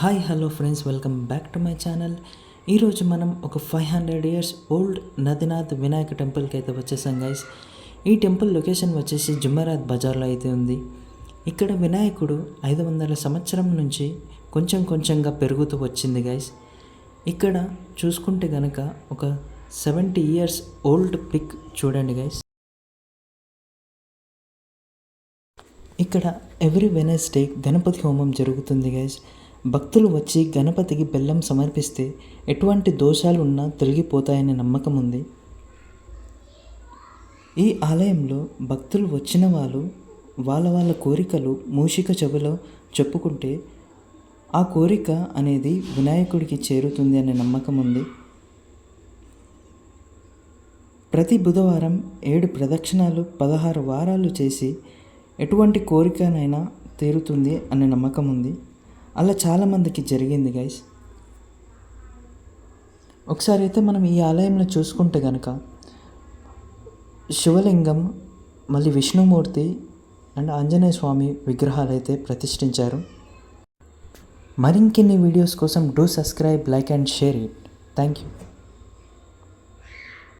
Hi hello friends, welcome back to my channel. ఈరోజు మనం ఒక 500 ఇయర్స్ ఓల్డ్ నదినాథ్ వినాయక టెంపుల్కి అయితే వచ్చేసాం గైస్. ఈ టెంపుల్ లొకేషన్ వచ్చేసి జుమెరాత్ బజార్లో అయితే ఉంది. ఇక్కడ వినాయకుడు 500 సంవత్సరం నుంచి కొంచెం కొంచెంగా పెరుగుతూ వచ్చింది గైస్. ఇక్కడ చూసుకుంటే కనుక ఒక 70 ఇయర్స్ ఓల్డ్ పిక్ చూడండి గైస్. ఇక్కడ ఎవ్రీ వెనస్డే గణపతి హోమం జరుగుతుంది గైస్. భక్తులు వచ్చి గణపతికి బెల్లం సమర్పిస్తే ఎటువంటి దోషాలు ఉన్నా తొలగిపోతాయనే నమ్మకం ఉంది. ఈ ఆలయంలో భక్తులు వచ్చిన వాళ్ళు వాళ్ళ కోరికలు మూషిక చెవిలో చెప్పుకుంటే ఆ కోరిక అనేది వినాయకుడికి చేరుతుంది అనే నమ్మకం ఉంది. ప్రతి బుధవారం 7 ప్రదక్షిణాలు 16 వారాలు చేసి ఎటువంటి కోరికనైనా తీరుతుంది అనే నమ్మకం ఉంది. అలా చాలామందికి జరిగింది గైస్. ఒకసారి అయితే మనం ఈ ఆలయంలో చూసుకుంటే కనుక శివలింగం, మళ్ళీ విష్ణుమూర్తి అండ్ ఆంజనేయ స్వామి విగ్రహాలు అయితే ప్రతిష్ఠించారు. మరిన్ని వీడియోస్ కోసం do subscribe, like and share it. Thank you.